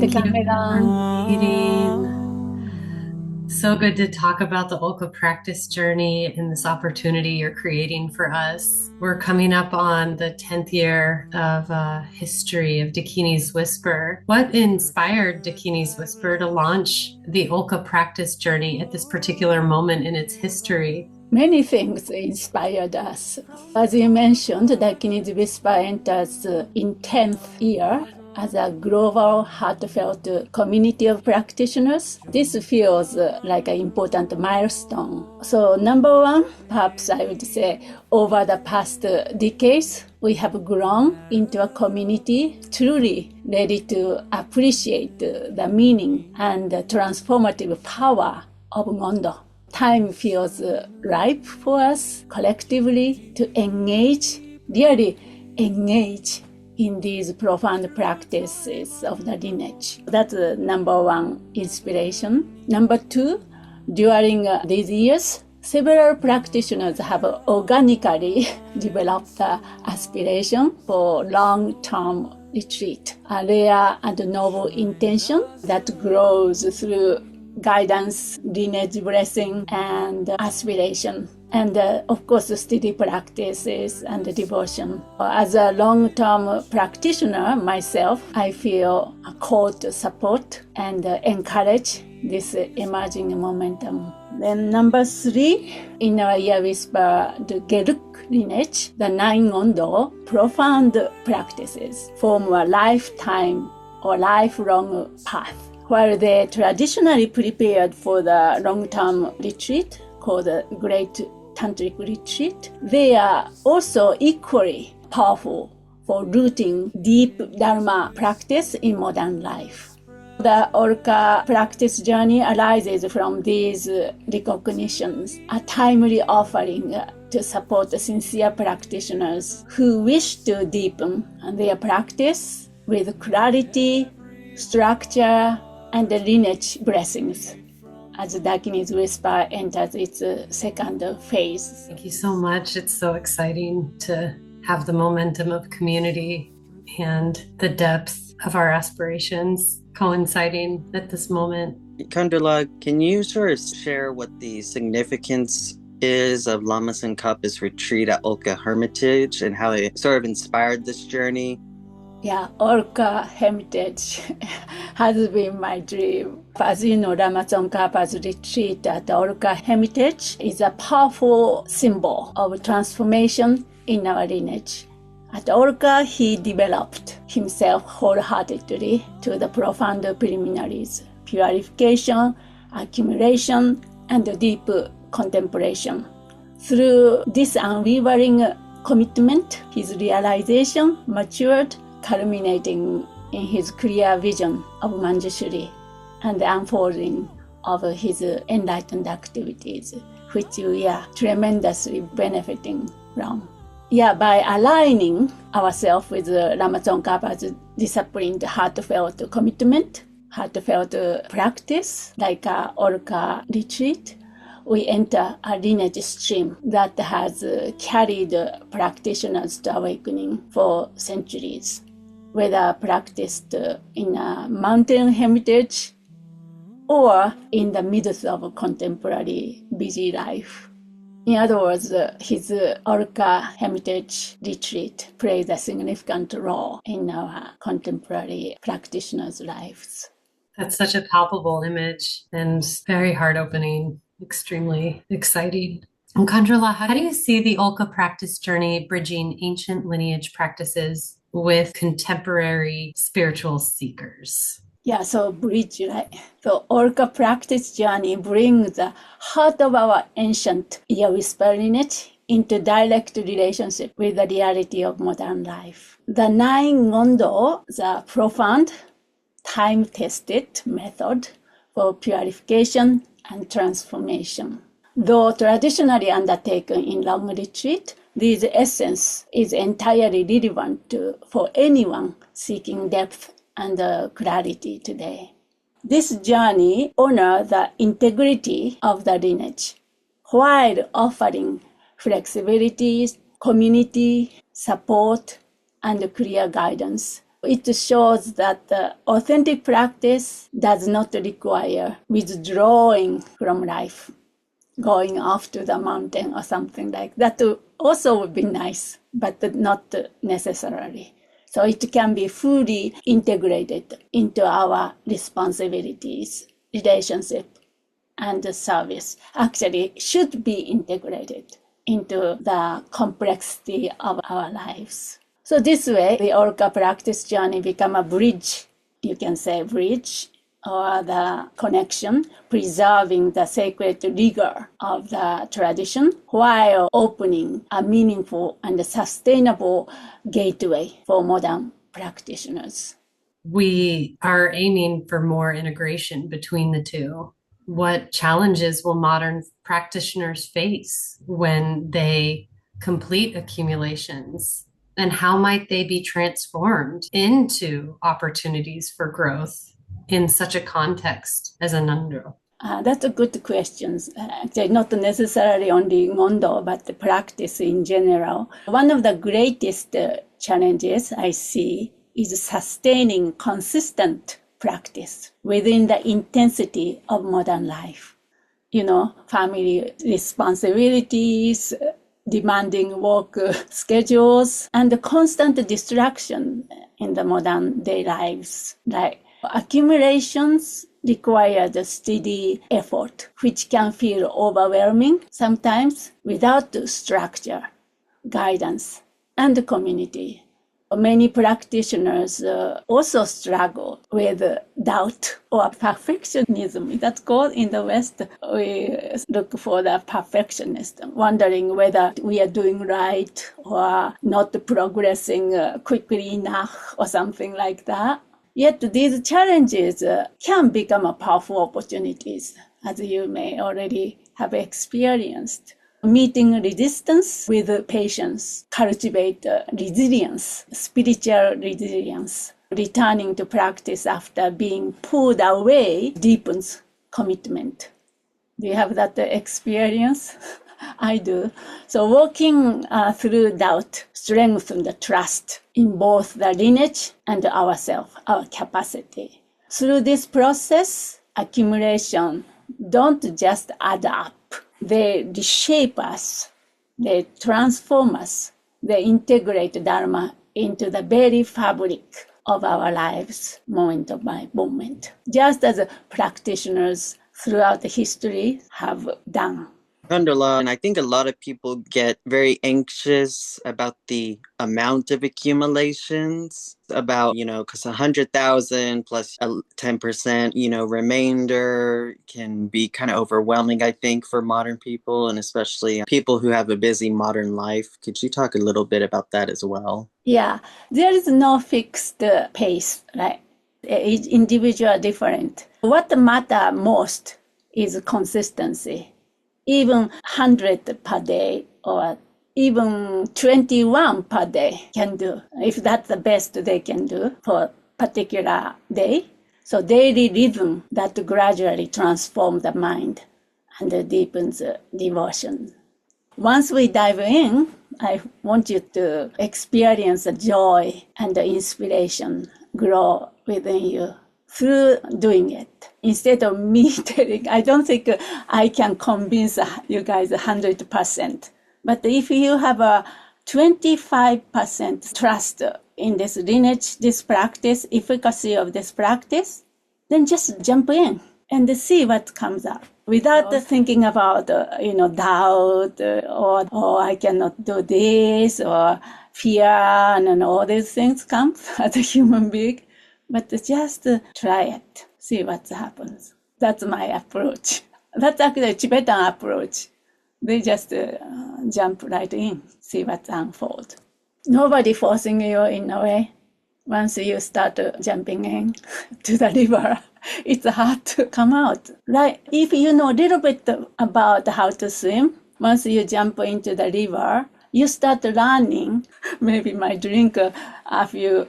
Megan, Megan. meeting. So good to talk about the Olka Practice Journey and this opportunity you're creating for us. We're coming up on the 10th year of history of Dakini's Whisper. What inspired Dakini's Whisper to launch the Olka Practice Journey at this particular moment in its history? Many things inspired us. As you mentioned, Dakini Whisper enters in 10th year as a global heartfelt community of practitioners. This feels like an important milestone. So number one, perhaps I would say over the past decades, we have grown into a community truly ready to appreciate the meaning and the transformative power of Ngondro. Time feels ripe for us collectively to really engage in these profound practices of the lineage. That's number one inspiration. Number two, during these years, several practitioners have organically developed the aspiration for long-term retreat, a rare and noble intention that grows through guidance, lineage blessing, and aspiration. And of course, steady practices and devotion. As a long-term practitioner myself, I feel a call to support and encourage this emerging momentum. Then number three, in our year whisper, the Geluk lineage, the 9 Ngondro profound practices form a lifetime or lifelong path. While they traditionally prepared for the long-term retreat called the Great Tantric Retreat, they are also equally powerful for rooting deep Dharma practice in modern life. The Olka Practice Journey arises from these recognitions, a timely offering to support sincere practitioners who wish to deepen their practice with clarity, structure, and the lineage blessings as Dakini's Whisper enters its second phase. Thank you so much. It's so exciting to have the momentum of community and the depth of our aspirations coinciding at this moment. Khandro-la, can you sort of share what the significance is of Lama Tsongkhapa's retreat at Olka Hermitage and how it sort of inspired this journey? Yeah, Olka Hermitage has been my dream. As you know, Lama Tsongkhapa's retreat at Olka Hermitage is a powerful symbol of transformation in our lineage. At Olka, he developed himself wholeheartedly to the profound preliminaries, purification, accumulation, and deep contemplation. Through this unwavering commitment, his realization matured, culminating in his clear vision of Manjushri and the unfolding of his enlightened activities, which we are tremendously benefiting from. By aligning ourselves with Lama Tsongkhapa's disciplined, heartfelt commitment, heartfelt practice, like our Olka retreat, we enter a lineage stream that has carried practitioners to awakening for centuries, whether practiced in a mountain hermitage or in the midst of contemporary busy life. In other words, his Olka Hermitage retreat plays a significant role in our contemporary practitioners' lives. That's such a palpable image and very heart-opening, extremely exciting. And Khandro-la, how do you see the Olka Practice Journey bridging ancient lineage practices with contemporary spiritual seekers? So bridge, right? So Olka Practice Journey brings the heart of our ancient ear whisper lineage into direct relationship with the reality of modern life. The 9 Ngondro, the profound, time-tested method for purification and transformation. Though traditionally undertaken in long retreat, this essence is entirely relevant for anyone seeking depth and clarity today. This journey honors the integrity of the lineage while offering flexibility, community, support, and clear guidance It shows that the authentic practice does not require withdrawing from life, going off to the mountain or something like that. Also would be nice, but not necessarily. So it can be fully integrated into our responsibilities, relationship, and service. Actually, should be integrated into the complexity of our lives. So this way, the Olka Practice Journey become a bridge, you can say bridge, or the connection, preserving the sacred rigor of the tradition while opening a meaningful and sustainable gateway for modern practitioners. We are aiming for more integration between the two. What challenges will modern practitioners face when they complete accumulations? And how might they be transformed into opportunities for growth in such a context as a Ngondro? That's a good question. Actually, not necessarily only Ngondro, but the practice in general. One of the greatest challenges I see is sustaining consistent practice within the intensity of modern life. Family responsibilities, demanding work schedules, and the constant distraction in the modern day lives. Like accumulations require the steady effort, which can feel overwhelming sometimes without structure, guidance, and community. Many practitioners also struggle with doubt or perfectionism. That's called in the West. We look for the perfectionist, wondering whether we are doing right or not progressing quickly enough or something like that. Yet these challenges can become powerful opportunities, as you may already have experienced. Meeting resistance with patience, cultivate resilience, spiritual resilience. Returning to practice after being pulled away deepens commitment. Do you have that experience? I do. So walking through doubt strengthens the trust in both the lineage and ourselves, our capacity. Through this process, accumulation don't just add up. They reshape us, they transform us, they integrate Dharma into the very fabric of our lives, moment by moment, just as practitioners throughout history have done. Khandro-la, and I think a lot of people get very anxious about the amount of accumulations, about, because 100,000 plus a 10%, remainder can be kind of overwhelming, I think, for modern people, and especially people who have a busy modern life. Could you talk a little bit about that as well? Yeah, there is no fixed pace, right? Each individual are different. What matters most is consistency. Even 100 per day or even 21 per day can do, if that's the best they can do for a particular day. So daily rhythm that gradually transforms the mind and deepens devotion. Once we dive in, I want you to experience the joy and the inspiration grow within you through doing it. Instead of me telling, I don't think I can convince you guys 100%. But if you have a 25% trust in this lineage, this practice, efficacy of this practice, then just jump in and see what comes up without thinking about, doubt or I cannot do this or fear and all these things come as a human being. But just try it, see what happens. That's my approach. That's actually a Tibetan approach. They just jump right in, see what unfolds. Nobody forcing you in a way. Once you start jumping in to the river, it's hard to come out. Right? If you know a little bit about how to swim, once you jump into the river, you start learning. Maybe might drink a few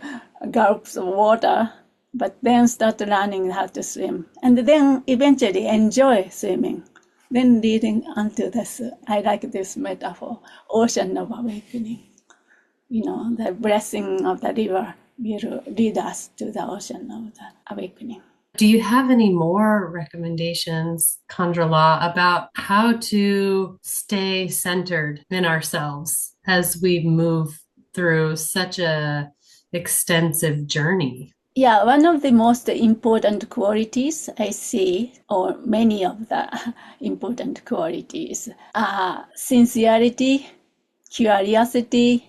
gulps of water, but then start learning how to swim. And then eventually enjoy swimming. Then leading onto this, I like this metaphor, ocean of awakening. The blessing of the river will lead us to the ocean of the awakening. Do you have any more recommendations, Khandro-la, about how to stay centered in ourselves as we move through such a extensive journey? Yeah, one of the most important qualities I see, or many of the important qualities, are sincerity, curiosity,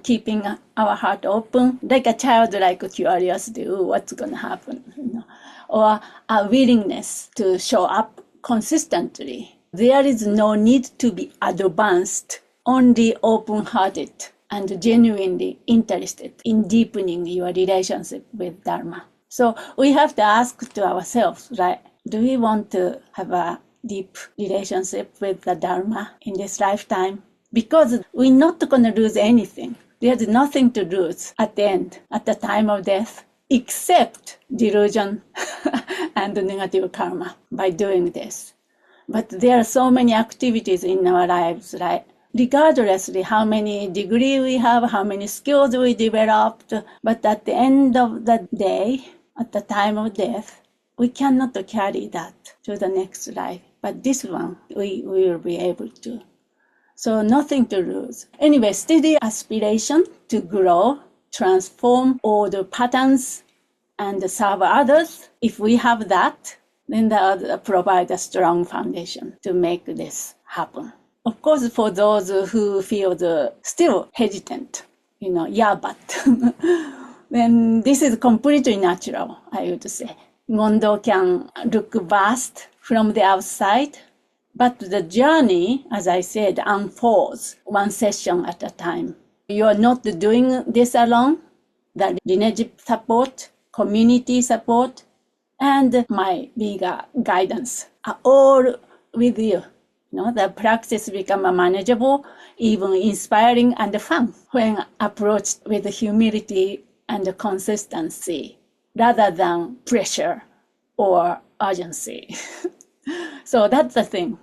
keeping our heart open, like a childlike curiosity, what's going to happen, or a willingness to show up consistently. There is no need to be advanced, only open-hearted and genuinely interested in deepening your relationship with Dharma. So we have to ask to ourselves, right? Do we want to have a deep relationship with the Dharma in this lifetime? Because we're not going to lose anything. There's nothing to lose at the end, at the time of death, except delusion and negative karma by doing this. But there are so many activities in our lives, right? Regardlessly how many degrees we have, how many skills we developed, but at the end of the day, at the time of death, we cannot carry that to the next life. But this one, we will be able to. So nothing to lose. Anyway, steady aspiration to grow, transform all the patterns, and serve others. If we have that, then that provides a strong foundation to make this happen. Of course, for those who feel still hesitant, but then this is completely natural, I would say. Ngondro can look vast from the outside, but the journey, as I said, unfolds one session at a time. You are not doing this alone. The lineage support, community support, and my bigger guidance are all with you. The practice becomes manageable, even inspiring and fun when approached with humility and consistency rather than pressure or urgency. So that's the thing,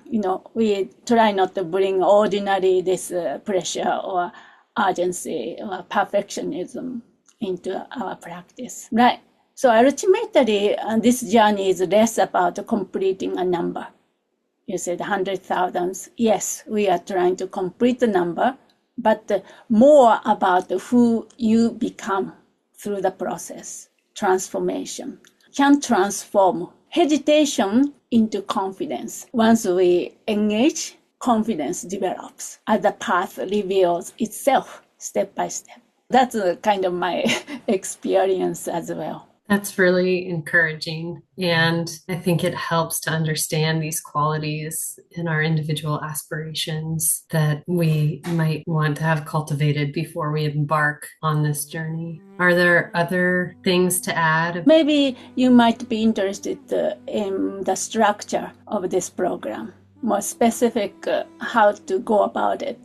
we try not to bring ordinary this pressure or urgency or perfectionism into our practice. Right. So ultimately, this journey is less about completing a number. You said 100,000. Yes, we are trying to complete the number, but more about who you become through the process. Transformation can transform hesitation into confidence. Once we engage, confidence develops as the path reveals itself step by step. That's kind of my experience as well. That's really encouraging. And I think it helps to understand these qualities in our individual aspirations that we might want to have cultivated before we embark on this journey. Are there other things to add? Maybe you might be interested in the structure of this program, more specific how to go about it,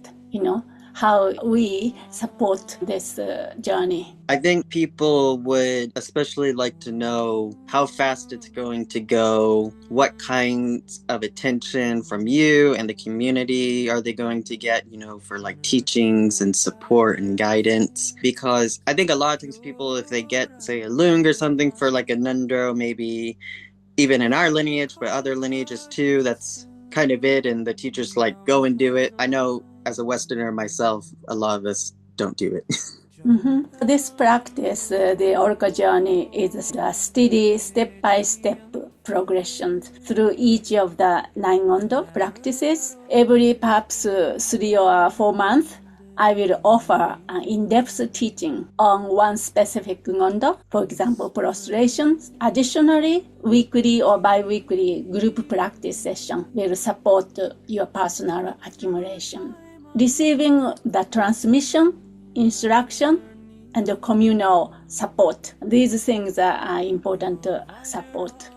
how we support this journey. I think people would especially like to know how fast it's going to go, what kinds of attention from you and the community are they going to get, for like teachings and support and guidance. Because I think a lot of times people, if they get, say, a lung or something for like a Ngondro, maybe even in our lineage, but other lineages too, that's kind of it. And the teacher's like, go and do it. I know as a Westerner myself, a lot of us don't do it. Mm-hmm. This practice, the Olka Journey, is a steady step-by-step progression through each of the 9 Ngondro practices. Every perhaps 3 or 4 months, I will offer an in-depth teaching on one specific Ngondro, for example, prostration. Additionally, weekly or bi-weekly group practice session will support your personal accumulation. Receiving the transmission, instruction, and the communal support. These things are important to support,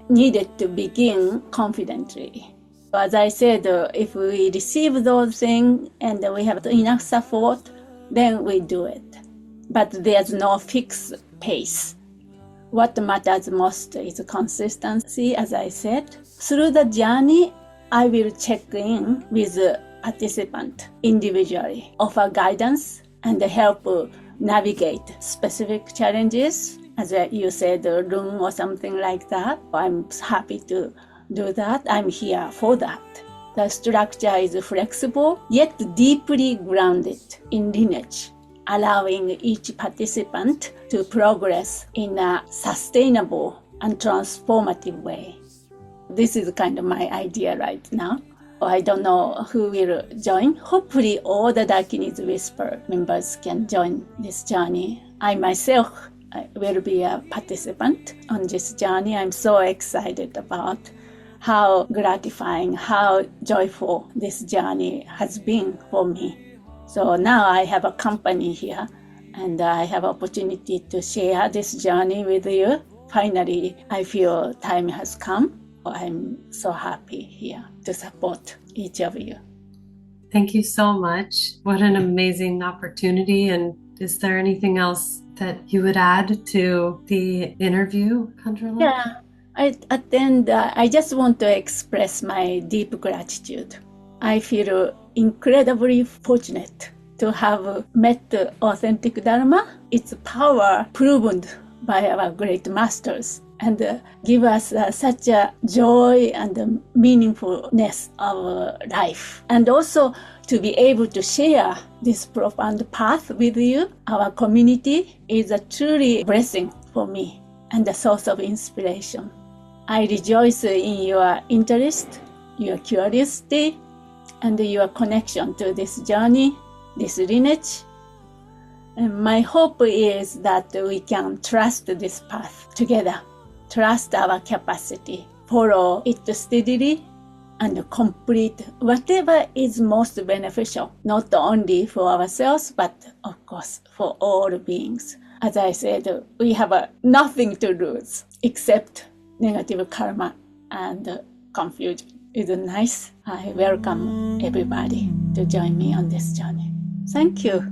needed to begin confidently. As I said, if we receive those things and we have enough support, then we do it. But there's no fixed pace. What matters most is consistency, as I said. Through the journey, I will check in with participant individually, offer guidance, and help navigate specific challenges, as you said, a room or something like that. I'm happy to do that. I'm here for that. The structure is flexible, yet deeply grounded in lineage, allowing each participant to progress in a sustainable and transformative way. This is kind of my idea right now. I don't know who will join. Hopefully all the Dakini Whisper members can join this journey. I myself will be a participant on this journey. I'm so excited about how gratifying, how joyful this journey has been for me. So now I have a company here and I have opportunity to share this journey with you. Finally, I feel time has come. I'm so happy here to support each of you. Thank you so much. What an amazing opportunity. And is there anything else that you would add to the interview, Khandro-la? Yeah, at the end, I just want to express my deep gratitude. I feel incredibly fortunate to have met the authentic Dharma, its power proven by our great masters, and give us such a joy and meaningfulness of life. And also to be able to share this profound path with you, our community, is a truly blessing for me and a source of inspiration. I rejoice in your interest, your curiosity, and your connection to this journey, this lineage. And my hope is that we can trust this path together, trust our capacity, follow it steadily, and complete whatever is most beneficial, not only for ourselves, but of course for all beings. As I said, we have nothing to lose except negative karma and confusion. Is it nice? I welcome everybody to join me on this journey. Thank you.